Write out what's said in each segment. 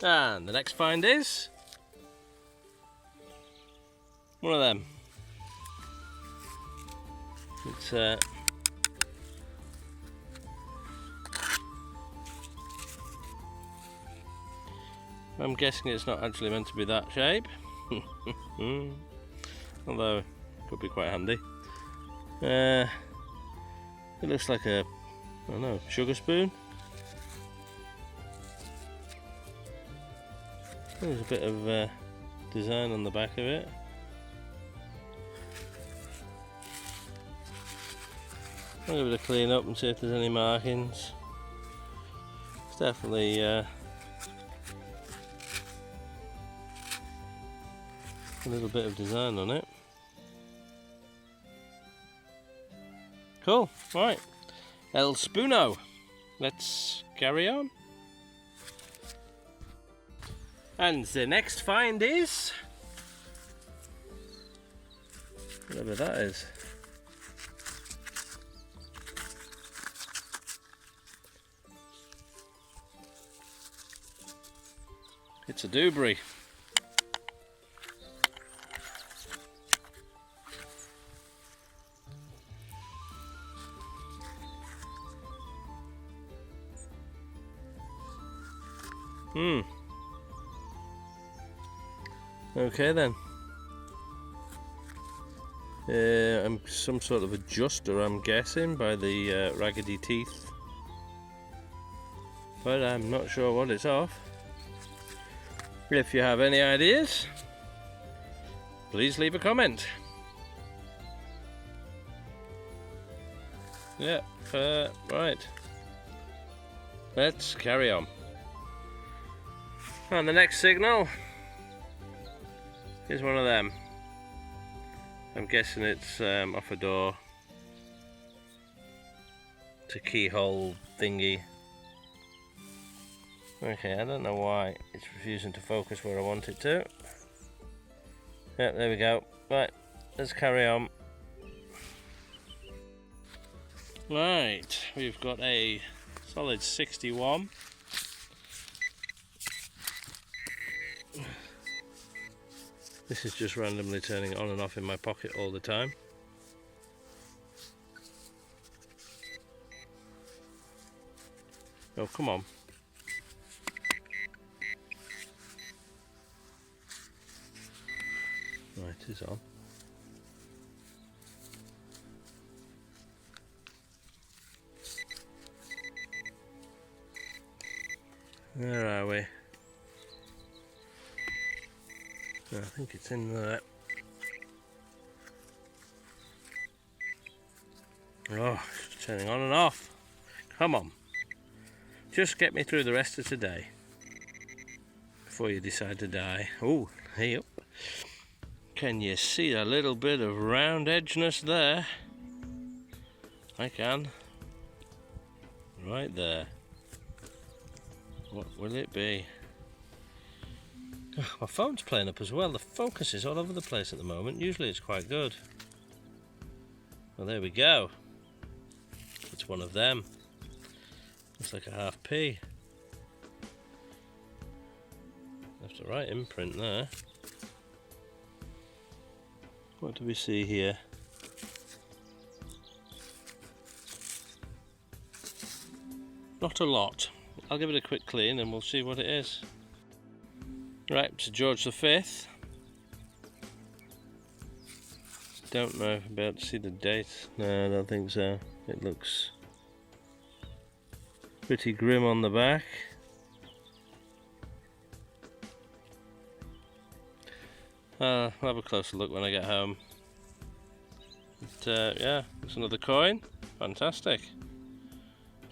And the next find is one of them. It's I'm guessing it's not actually meant to be that shape. Although it could be quite handy. It looks like a, I don't know, sugar spoon. There's a bit of design on the back of it. I'll give it a clean up and see if there's any markings. It's definitely a little bit of design on it. Cool, right. El Spoono. Let's carry on. And the next find is whatever that is. It's a dewberry. Okay then. I'm some sort of adjuster, I'm guessing, by the raggedy teeth. But I'm not sure what it's of. If you have any ideas, please leave a comment. Yeah, right. Let's carry on. And the next signal is one of them. I'm guessing it's off a door. It's a keyhole thingy. Okay, I don't know why it's refusing to focus where I want it to. Yeah, there we go. Right, let's carry on. Right, we've got a solid 61. This is just randomly turning on and off in my pocket all the time. Oh, come on. Right, it's on. Where are we? I think it's in there. Oh, it's turning on and off. Come on. Just get me through the rest of today before you decide to die. Oh, hey up. Can you see a little bit of round edgeness there? I can. Right there. What will it be? Oh, my phone's playing up as well. The focus is all over the place at the moment. Usually it's quite good. Well, there we go. It's one of them. Looks like a half P. Left a right imprint there. What do we see here? Not a lot. I'll give it a quick clean and we'll see what it is. Right, so George V. Don't know if I'll be able to see the date. No, I don't think so. It looks pretty grim on the back. I'll have a closer look when I get home. But, yeah, it's another coin. Fantastic.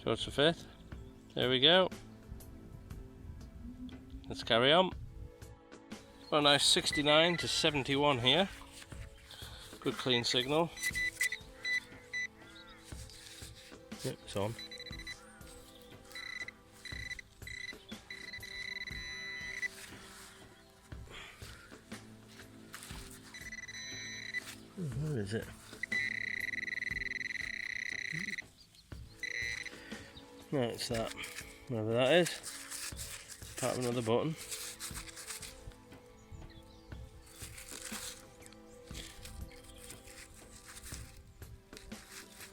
George V. There we go. Let's carry on. Got a nice 69 to 71 here. Good clean signal. Yep, it's on. Where is it? No, it's that. Whatever that is. part of another button.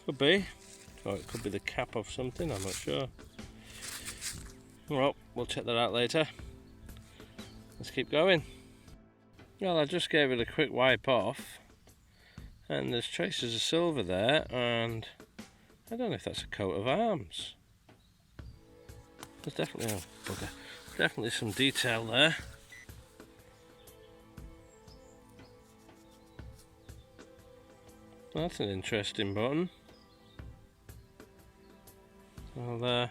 Could be. Or it could be the cap of something, I'm not sure. Well, we'll check that out later. Let's keep going. Well, I just gave it a quick wipe off, and there's traces of silver there, and I don't know if that's a coat of arms. There's definitely, definitely some detail there. That's an interesting button. I'll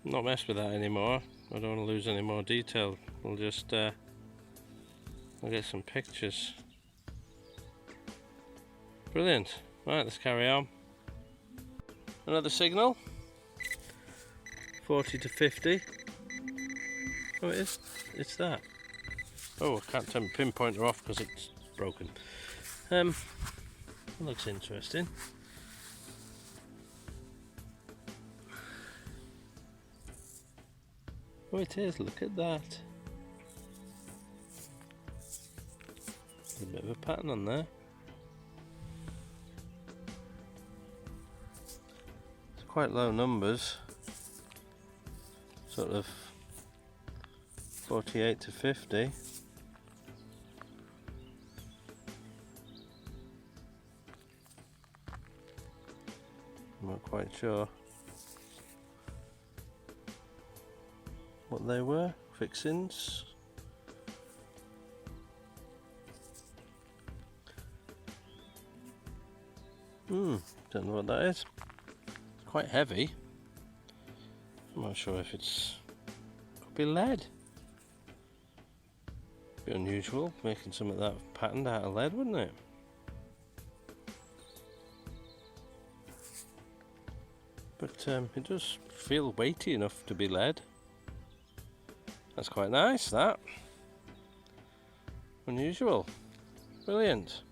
not mess with that anymore. I don't want to lose any more detail. We'll just I'll get some pictures. Brilliant. Right, let's carry on. Another signal. 40 to 50. Oh, it is. It's that. Oh, I can't turn my pinpointer off because it's broken. It looks interesting. Oh, it is. Look at that. There's a bit of a pattern on there. It's quite low numbers. Sort of 48 to 50. I'm not quite sure what they were. Fixings. Don't know what that is. It's quite heavy. I'm not sure if it's could be lead. Be unusual making some of that patterned out of lead, wouldn't it? But it does feel weighty enough to be lead. That's quite nice, that. Unusual. Brilliant.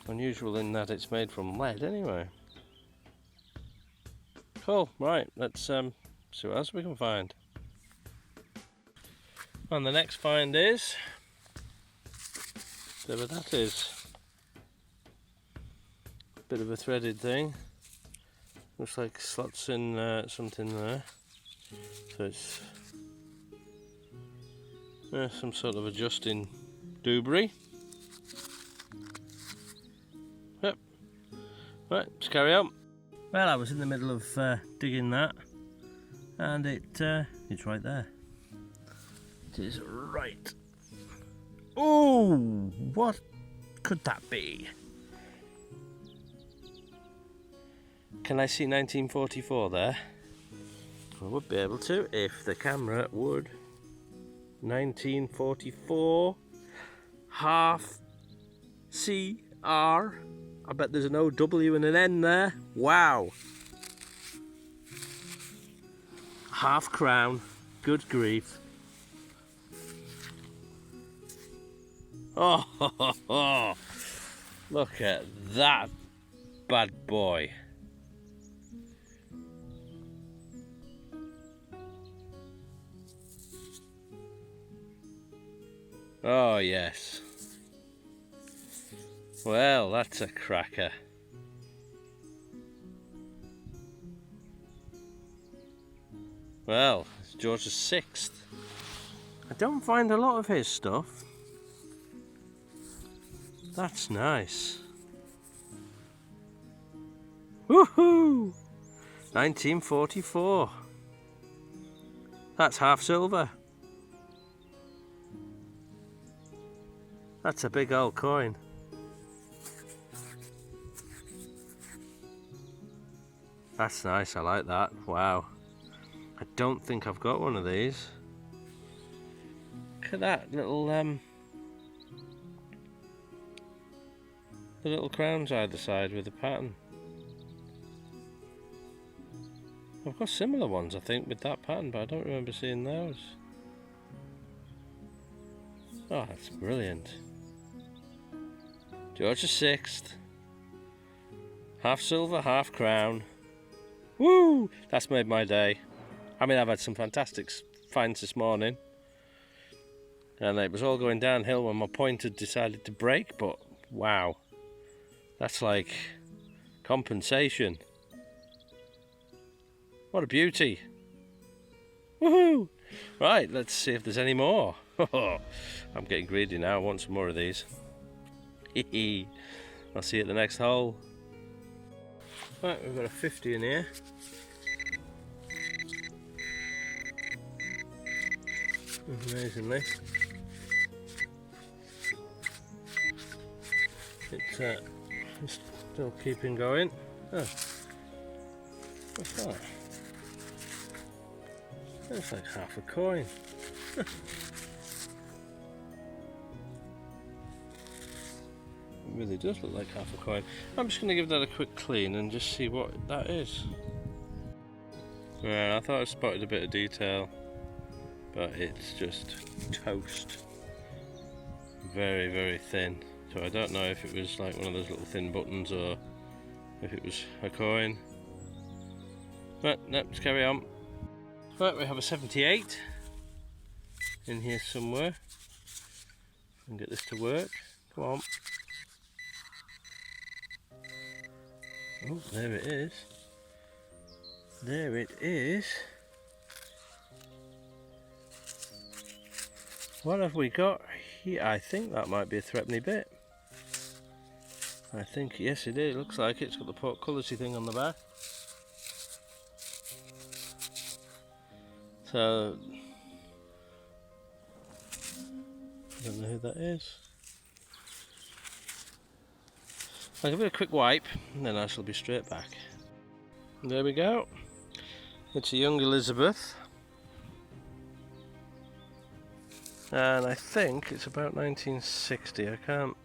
Unusual in that it's made from lead anyway. Cool, right, let's see what else we can find. And the next find is, whatever that is. Bit of a threaded thing. Looks like slots in something there. So it's some sort of adjusting doobry. Yep. Right, let's carry on. Well, I was in the middle of digging that, and it's right there. It is right. Oh, what could that be? Can I see 1944 there? I would be able to if the camera would. 1944 half CR. I bet there's an OW and an N there. Wow. Half crown. Good grief. Oh, look at that bad boy. Oh yes. Well, that's a cracker. Well, it's George VI. I don't find a lot of his stuff. That's nice. Woohoo! 1944. That's half silver. That's a big old coin. That's nice, I like that. Wow. I don't think I've got one of these. Look at that little the little crowns either side with the pattern. I've got similar ones I think with that pattern, but I don't remember seeing those. Oh, that's brilliant. George VI. Half silver, half crown. Woo! That's made my day. I mean, I've had some fantastic finds this morning, and it was all going downhill when my pointer decided to break, but wow, that's like compensation. What a beauty. Woohoo! Right, let's see if there's any more. I'm getting greedy now, I want some more of these. I'll see you at the next hole. Right, we've got a 50 in here. Amazingly. It's still keeping going. Oh, what's that? That's like half a coin. It really does look like half a coin. I'm just going to give that a quick clean and just see what that is. Yeah, I thought I spotted a bit of detail, but it's just toast. Very, very thin. So I don't know if it was like one of those little thin buttons or if it was a coin. But no, let's carry on. Right, we have a 78 in here somewhere. And get this to work. Come on. Oh, there it is. There it is. What have we got here? I think that might be a threepenny bit. I think, yes it is. Looks like it. It's got the portcullisy thing on the back. So, I don't know who that is. I'll give it a quick wipe and then I shall be straight back. There we go. It's a young Elizabeth. And I think it's about 1960. I can't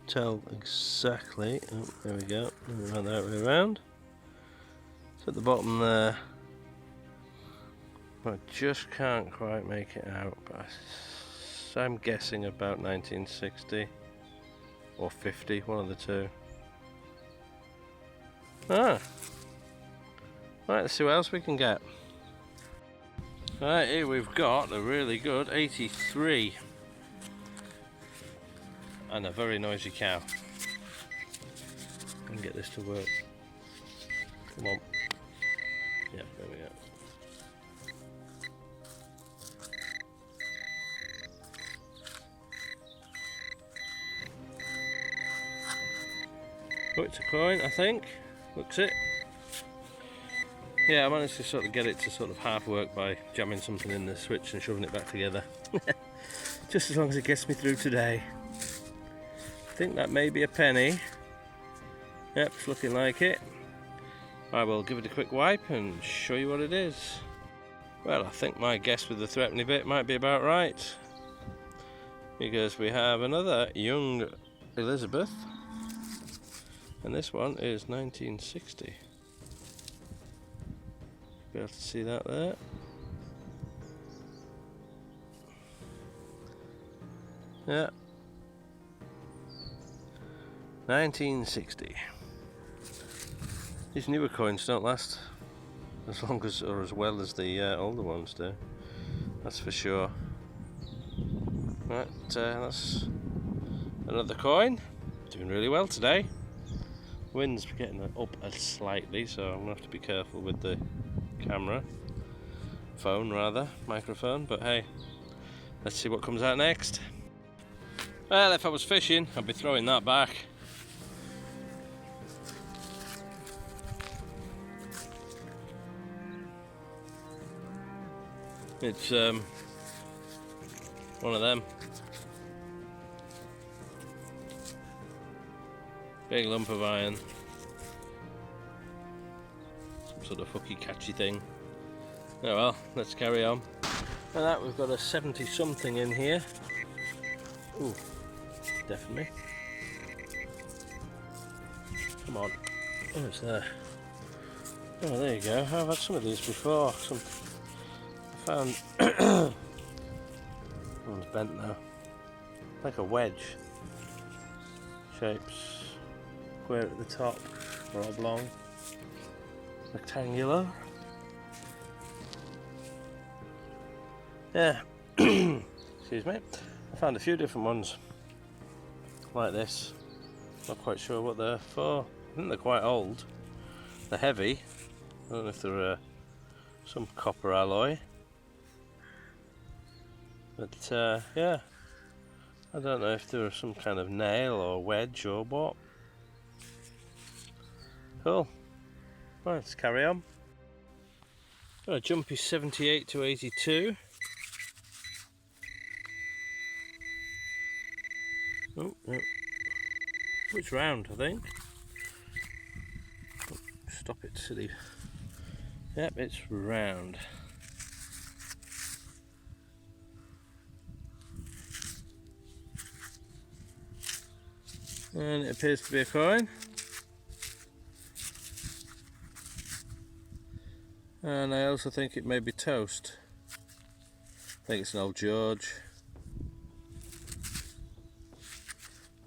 tell exactly. Oh, there we go. Run that way around. It's at the bottom there. I just can't quite make it out, but I'm guessing about 1960 or 50, one of the two. Ah, right, let's see what else we can get. Right, here we've got a really good 83 and a very noisy cow. And get this to work. Come on. Yeah, there we go. Oh, it's a coin, I think. Looks it. Yeah, I managed to sort of get it to sort of half work by jamming something in the switch and shoving it back together. Just as long as it gets me through today. I think that may be a penny. Yep, it's looking like it. I will give it a quick wipe and show you what it is. Well, I think my guess with the threepenny bit might be about right. Because we have another young Elizabeth. And this one is 1960. Be able to see that there. Yeah. 1960. These newer coins don't last as long as or as well as the older ones do. That's for sure. Right, that's another coin. Doing really well today. Wind's getting up slightly, so I'm gonna have to be careful with the camera, phone rather, microphone, but hey, let's see what comes out next. Well, if I was fishing, I'd be throwing that back. It's one of them. Big lump of iron. Some sort of hooky catchy thing. Oh well, let's carry on. And that we've got a 70 something in here. Ooh, definitely. Come on. Oh, it's there. Oh, there you go. I've had some of these before. I found one's bent now. Like a wedge. Shapes square at the top, or oblong, rectangular. Yeah, excuse me. I found a few different ones like this. Not quite sure what they're for. I think they're quite old. They're heavy. I don't know if they're some copper alloy. But yeah, I don't know if they're some kind of nail or wedge or what. Cool. Right, let's carry on. Got a jumpy 78 to 82. Oh, no. Which round, I think? Oh, stop it, silly. Yep, it's round. And it appears to be a coin. And I also think it may be toast. I think it's an old George.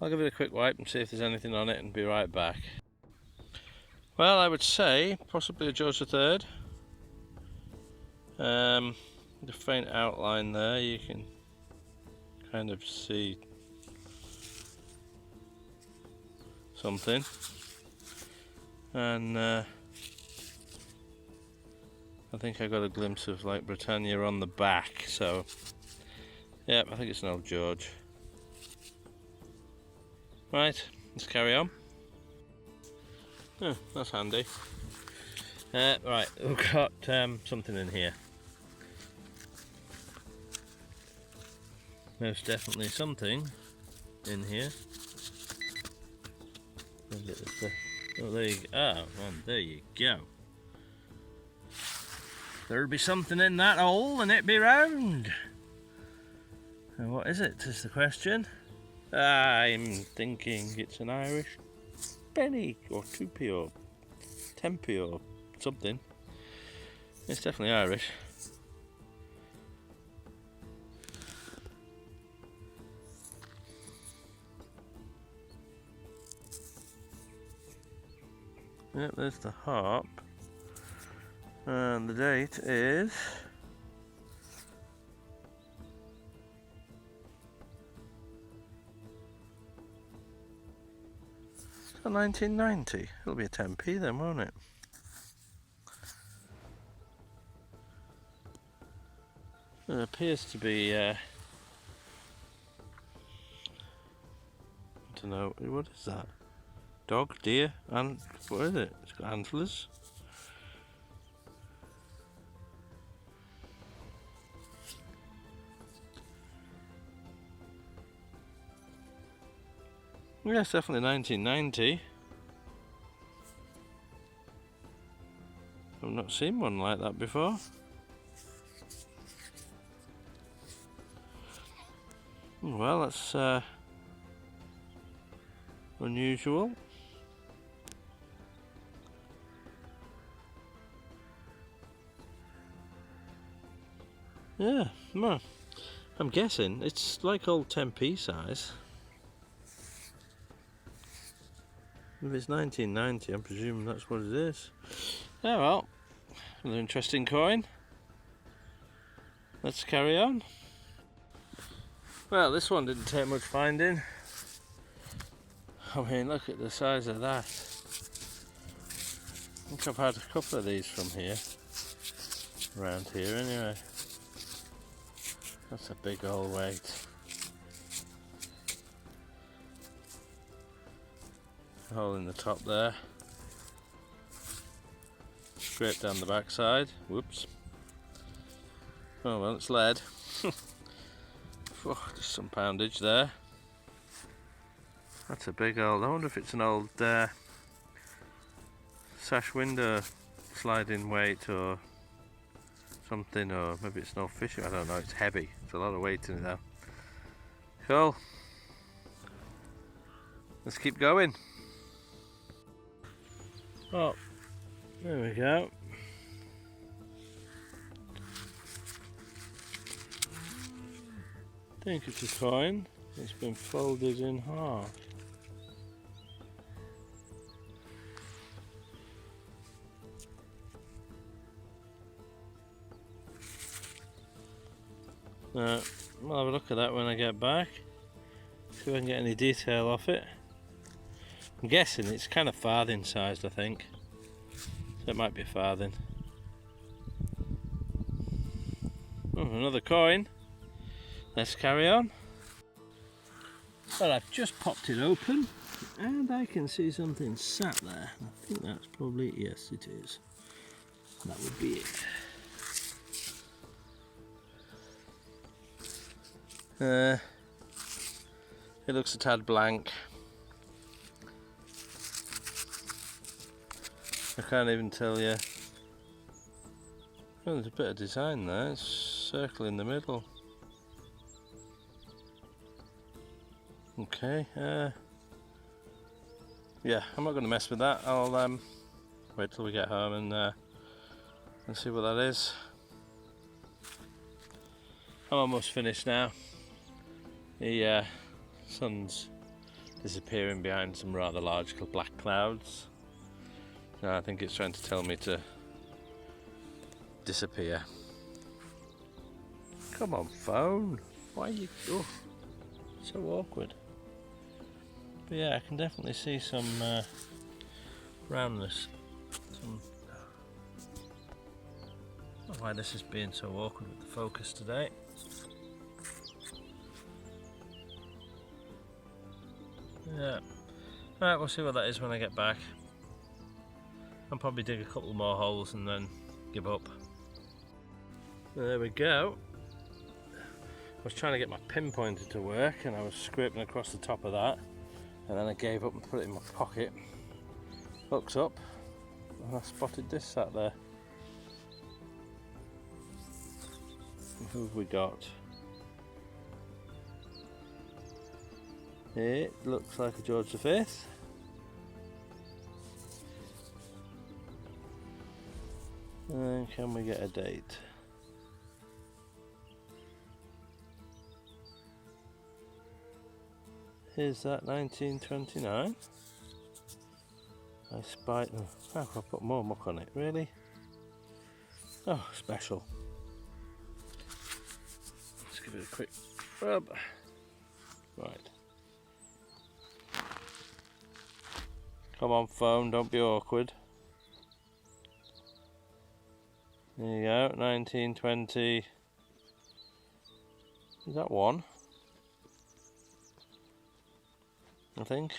I'll give it a quick wipe and see if there's anything on it and be right back. Well, I would say possibly a George III. The faint outline there, you can kind of see something. And I think I got a glimpse of like Britannia on the back, so yeah, I think it's an old George. Right, let's carry on. Oh, that's handy. Right, we've got something in here. There's definitely something in here. Oh, there you go. Oh, and there you go. There'll be something in that hole and it be round. And what is it, is the question? I'm thinking it's an Irish penny or 2p or 10p or something. It's definitely Irish. Yep, there's the harp. And the date is 1990. It'll be a 10p then, won't it? It appears to be I don't know, what is that? Dog, deer, and what is it? It's got antlers. Yes, definitely 1990. I've not seen one like that before. Well, that's unusual. Yeah, well, I'm guessing it's like old 10p size. If it's 1990, I'm presuming that's what it is. Oh well, another interesting coin. Let's carry on. Well, this one didn't take much finding. I mean, look at the size of that. I think I've had a couple of these from here. Around here anyway. That's a big old weight. Hole in the top there. Scrape down the back side. Whoops. Oh well, it's lead. Oh, just some poundage there. That's a big old, I wonder if it's an old sash window sliding weight or something, or maybe it's an old fishing, I don't know, it's heavy. It's a lot of weight in it though. Cool. Let's keep going. Oh, there we go. I think it's a coin that's been folded in half. I'll have a look at that when I get back. See if I can get any detail off it. I'm guessing it's kind of farthing sized, I think. So it might be a farthing. Oh, another coin. Let's carry on. Well, I've just popped it open and I can see something sat there. I think that's probably, yes it is. That would be it. It looks a tad blank. I can't even tell you. Oh, there's a bit of design there. It's circle in the middle. Okay. Yeah, I'm not going to mess with that. I'll wait till we get home and see what that is. I'm almost finished now. The sun's disappearing behind some rather large black clouds. So I think it's trying to tell me to disappear. Come on, phone. Why are you... Oh, so awkward. But yeah, I can definitely see some roundness. Some... I don't know why this is being so awkward with the focus today. Yeah. Alright, we'll see what that is when I get back. I'll probably dig a couple more holes and then give up. There we go. I was trying to get my pinpointer to work and I was scraping across the top of that, and then I gave up and put it in my pocket. Looks up and I spotted this sat there. Who have we got? It looks like a George V. And can we get a date? Is that 1929? I spy. Oh, I'll put more muck on it, really? Oh, special. Let's give it a quick rub. Right. Come on, phone, don't be awkward. There you go, 1920. Is that one? I think.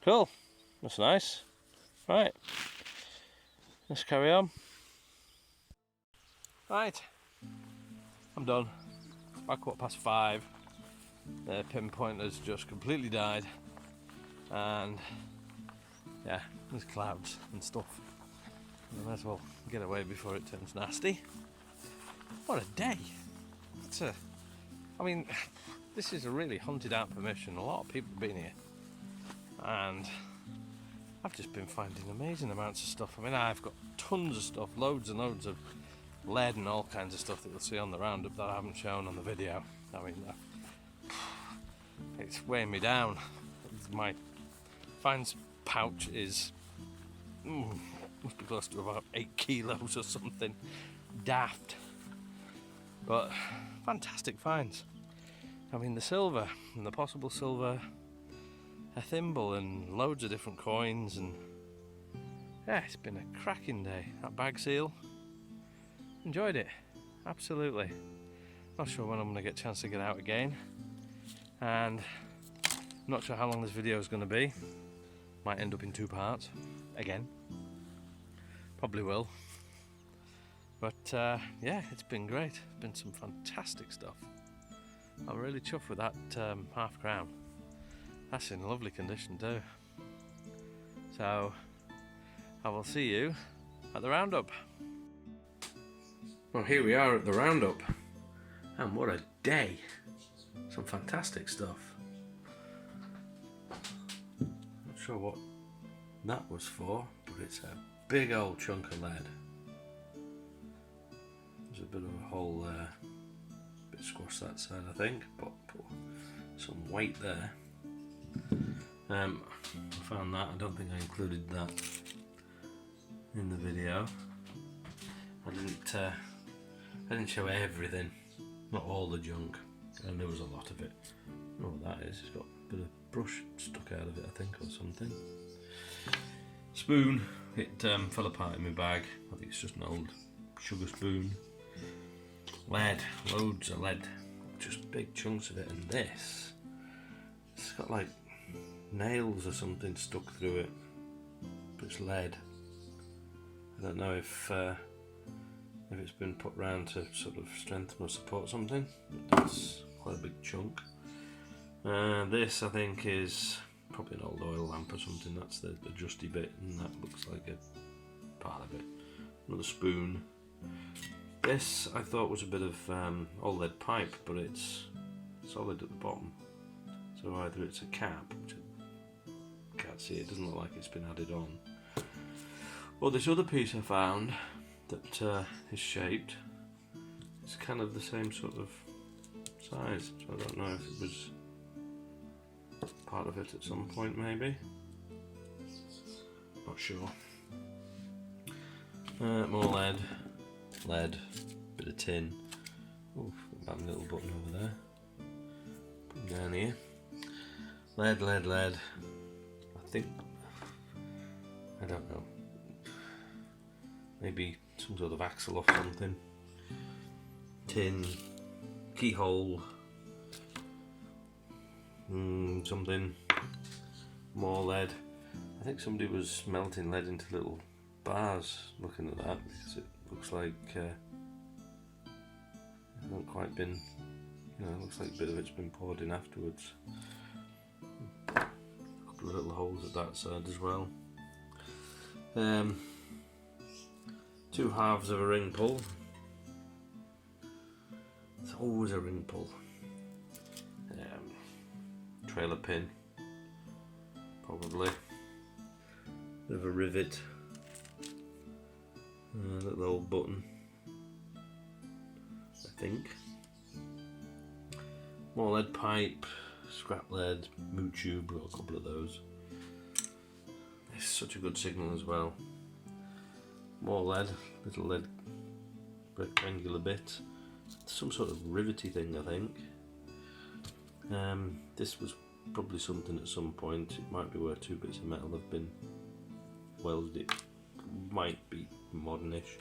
Cool, that's nice. Right, let's carry on. Right, I'm done. It's about 5:15. The pinpointer's just completely died. And yeah, there's clouds and stuff. I might as well get away before it turns nasty. What a day! I mean, this is a really hunted out permission. A lot of people have been here, and I've just been finding amazing amounts of stuff. I mean, I've got tons of stuff, loads and loads of lead and all kinds of stuff that you'll see on the roundup that I haven't shown on the video. I mean, it's weighing me down. My finds pouch is must be close to about 8 kilos or something. Daft, but fantastic finds. I mean, the silver and the possible silver, a thimble and loads of different coins, and yeah, it's been a cracking day. That bag seal, enjoyed it absolutely. Not sure when I'm going to get a chance to get out again, and I'm not sure how long this video is going to be. Might end up in 2 parts again. Probably will. But yeah, it's been great. It's been some fantastic stuff. I'm really chuffed with that half crown. That's in lovely condition too. So I will see you at the roundup. Well, here we are at the roundup, and what a day. Some fantastic stuff. Not sure what that was for, but it's a big old chunk of lead. There's a bit of a hole there, a bit squashed that side I think, but some weight there. I found that. I don't think I included that in the video. I didn't I didn't show everything, not all the junk, and there was a lot of it. I don't know what that is, it's got a bit of brush stuck out of it, I think, or something. Spoon, it fell apart in my bag. I think it's just an old sugar spoon. Lead, loads of lead, just big chunks of it. And this, it's got like nails or something stuck through it, but it's lead. I don't know if it's been put round to sort of strengthen or support something, but that's quite a big chunk. This, I think, is probably an old oil lamp or something. That's the adjusty bit, and that looks like a part of it. Another spoon. This I thought was a bit of old lead pipe, but it's solid at the bottom. So either it's a cap, which I can't see, it doesn't look like it's been added on, or this other piece I found that is shaped. It's kind of the same sort of size, so I don't know if it was part of it at some point, maybe. Not sure. More lead, bit of tin. Oh, got that little button over there. Put it down here. Lead. I think, I don't know. Maybe some sort of axle or something. Tin, keyhole. Something. More lead. I think somebody was melting lead into little bars looking at that, because it looks like it hasn't quite been, it looks like a bit of it's been poured in afterwards. A couple of little holes at that side as well. Two halves of a ring pull. It's always a ring pull. Trailer pin, probably. Bit of a rivet. Little old button, I think. More lead pipe, scrap lead, moo tube, got a couple of those. It's such a good signal as well. More lead, little lead rectangular bit. Some sort of rivety thing, I think. This was probably something at some point. It might be where two bits of metal have been welded. It might be modernish.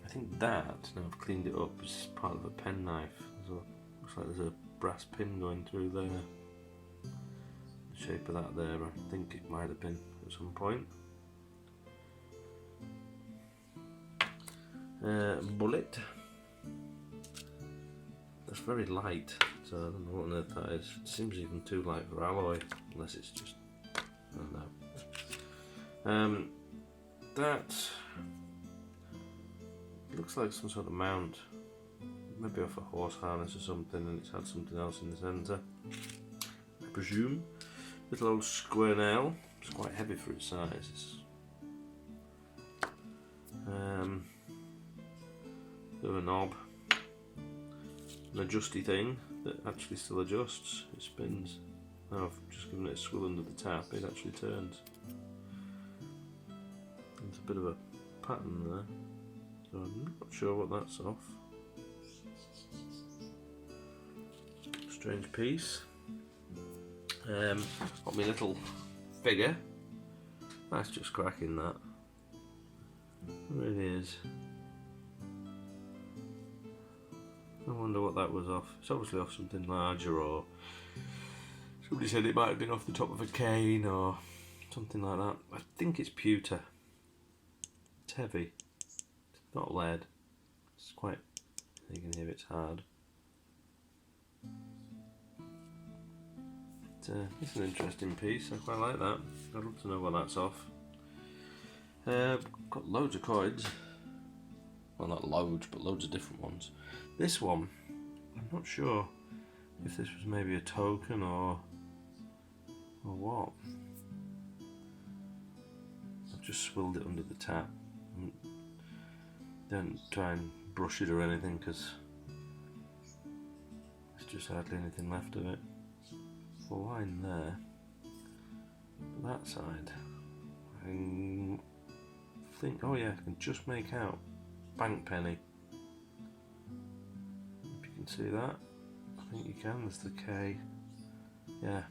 I think that, now I've cleaned it up, is part of a penknife. So looks like there's a brass pin going through there. The shape of that there, I think it might have been at some point. Bullet. That's very light, so I don't know what on earth that is. It seems even too light for alloy, unless it's just, I don't know. That looks like some sort of mount, maybe off a horse harness or something, and it's had something else in the centre, I presume. Little old square nail. It's quite heavy for its size. Bit of a knob. An adjusty thing that actually still adjusts. It spins. Now I've just given it a swivel under the tap, it actually turns. There's a bit of a pattern there, so I'm not sure what that's off. Strange piece. Got my little figure. That's just cracking, that. It really is. I wonder what that was off. It's obviously off something larger, or somebody said it might have been off the top of a cane or something like that. I think it's pewter. It's heavy. It's not lead. It's quite, you can hear it's hard. It's an interesting piece. I quite like that. I'd love to know what that's off. Got loads of coins. Well, not loads, but loads of different ones. This one, I'm not sure if this was maybe a token or what. I've just swilled it under the tap. Don't try and brush it or anything, because there's just hardly anything left of it. A line there. That side, I think, oh yeah, I can just make out bank penny. can see that. I think you can. There's the K. Yeah,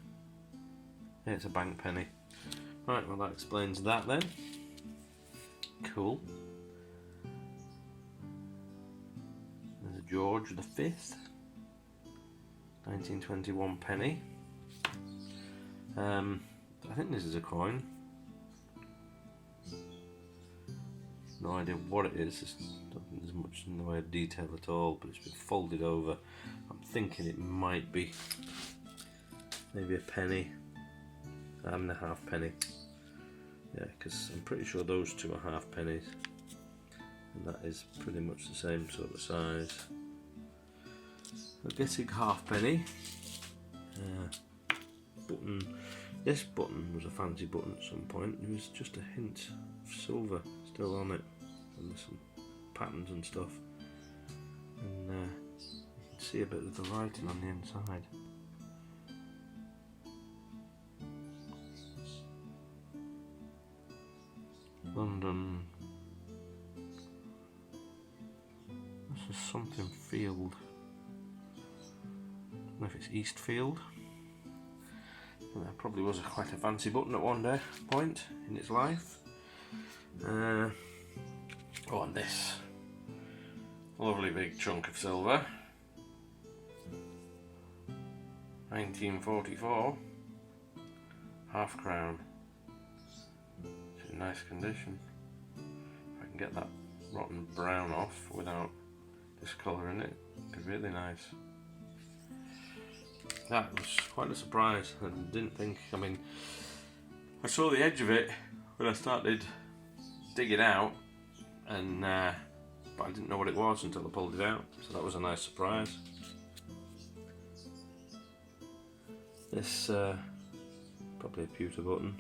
it's a bank penny. Right, well that explains that then. Cool. There's a George V, 1921 penny. I think this is a coin. No idea what it is. I don't think there's much in the way of detail at all, but it's been folded over. I'm thinking it might be maybe a penny and a half penny. Yeah, because I'm pretty sure those two are half pennies, and that is pretty much the same sort of size. I'm guessing half penny. Button. This button was a fancy button at some point. There was just a hint of silver still on it, and there's some patterns and stuff, and you can see a bit of the writing on the inside. London. This is something Field. I don't know if it's Eastfield. That probably was quite a fancy button at one point in its life. Oh, and this lovely big chunk of silver. 1944. Half crown. It's in nice condition. If I can get that rotten brown off without discolouring it, it'd be really nice. That was quite a surprise. I didn't think, I mean, I saw the edge of it when I started digging out, and but I didn't know what it was until I pulled it out, so that was a nice surprise. This probably a pewter button,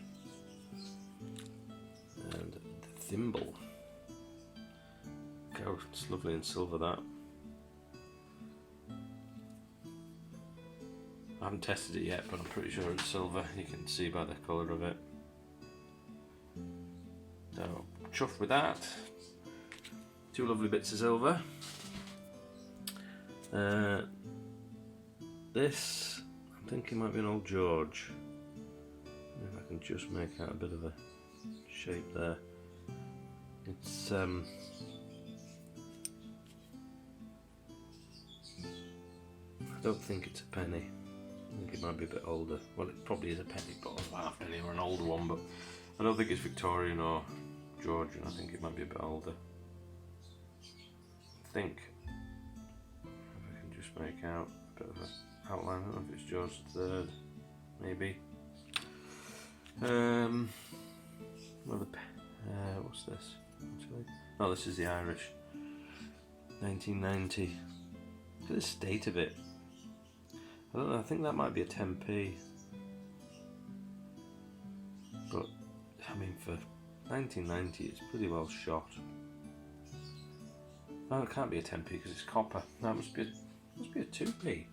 and the thimble. Oh, it's lovely in silver, that. I haven't tested it yet, but I'm pretty sure it's silver. You can see by the colour of it. So, chuffed with that. Two lovely bits of silver. This, I'm thinking might be an old George. If I can just make out a bit of a shape there. It's I don't think it's a penny. I think it might be a bit older. Well, it probably is a penny, but a half penny or an older one, but I don't think it's Victorian or Georgian. I think it might be a bit older. I think if I can just make out a bit of an outline. I don't know if it's George III, maybe. Well, what's this? Actually, oh, this is the Irish. 1990. Look at the state of it. I don't know, I think that might be a 10p. But, I mean, for 1990 it's pretty well shot. No, it can't be a 10p because it's copper. No, it must be a 2p.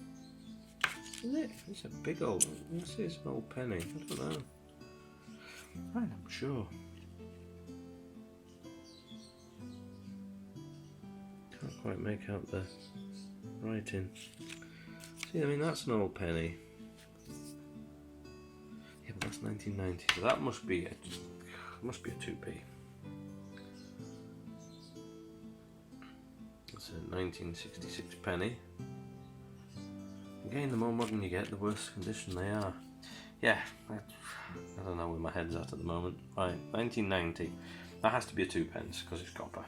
Is it? It's a big old, let's see, it's an old penny. I don't know. I'm sure. Can't quite make out the writing. See, I mean, that's an old penny. Yeah, but that's 1990, so that must be a 2p. That's a 1966 penny. Again, the more modern you get, the worse condition they are. Yeah, I don't know where my head's at the moment. Right, 1990. That has to be a 2p because it's copper.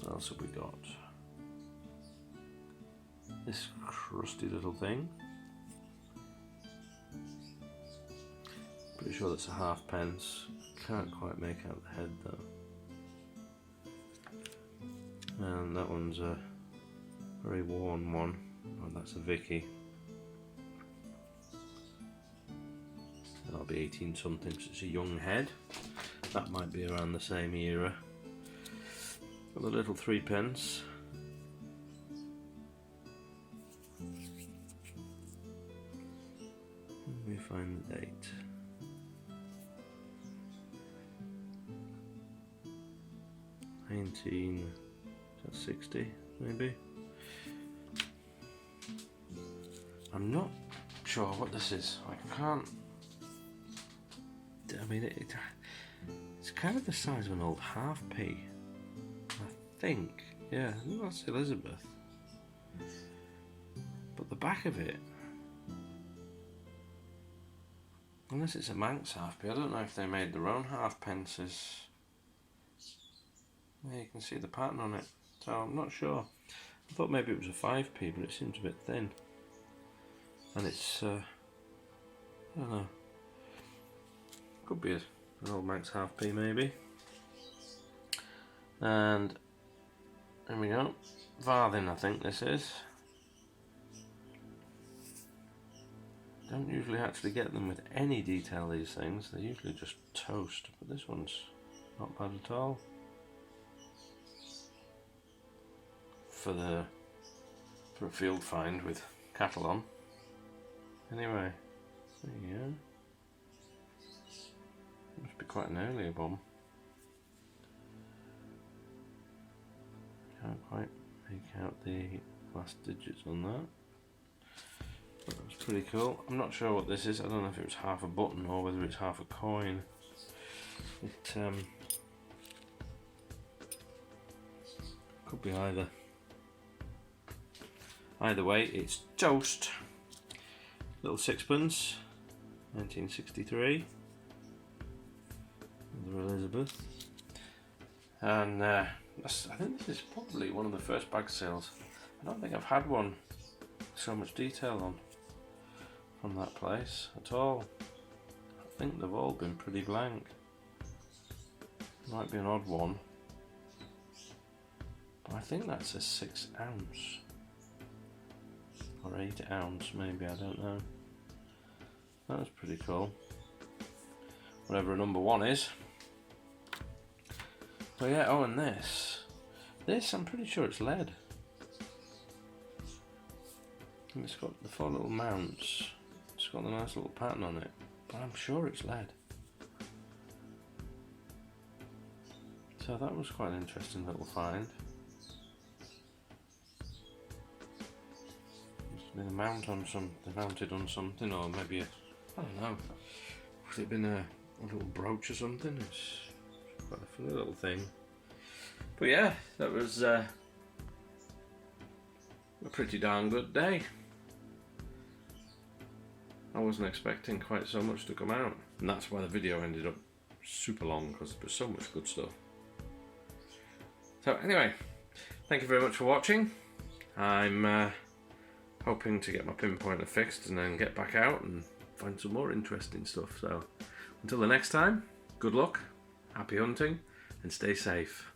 What else have we got? This crusty little thing. Pretty sure that's a half-pence. Can't quite make out the head though. And that one's a very worn one. Oh, that's a Vicky. That'll be 18 something, so it's a young head. That might be around the same era. Got the little 3p. Let me find the date. 1960 maybe. I'm not sure what this is. I can't. I mean, it's kind of the size of an old half-p. I think. Yeah, I think that's Elizabeth. But the back of it, unless it's a Manx half-p, I don't know if they made their own halfpences. Yeah, you can see the pattern on it, so I'm not sure. I thought maybe it was a 5p, but it seems a bit thin. And it's, I don't know, could be an old Manx half-p maybe. And there we go, farthing I think this is. Don't usually actually get them with any detail, these things, they're usually just toast, but this one's not bad at all. For a field find with cattle on. Anyway, there you go. Must be quite an earlier bomb. Can't quite make out the last digits on that. But that was pretty cool. I'm not sure what this is. I don't know if it was half a button or whether it's half a coin. It could be either. Either way, it's toast. Little sixpence, 1963. Another Elizabeth. And I think this is probably one of the first bag sales. I don't think I've had one with so much detail on from that place at all. I think they've all been pretty blank. Might be an odd one. But I think that's a 6 ounce. Or 8 ounce maybe, I don't know. That was pretty cool. Whatever a number 1 is. But yeah, oh, and this I'm pretty sure it's lead. And it's got the 4 little mounts. It's got the nice little pattern on it. But I'm sure it's lead. So that was quite an interesting little find. Been a mount on something, mounted on something, or maybe I don't know. Could it have been a little brooch or something? It's quite a funny little thing. But yeah, that was a pretty darn good day. I wasn't expecting quite so much to come out, and that's why the video ended up super long, because there was so much good stuff. So anyway, thank you very much for watching. I'm hoping to get my pinpointer fixed and then get back out and find some more interesting stuff. So until the next time, good luck, happy hunting, and stay safe.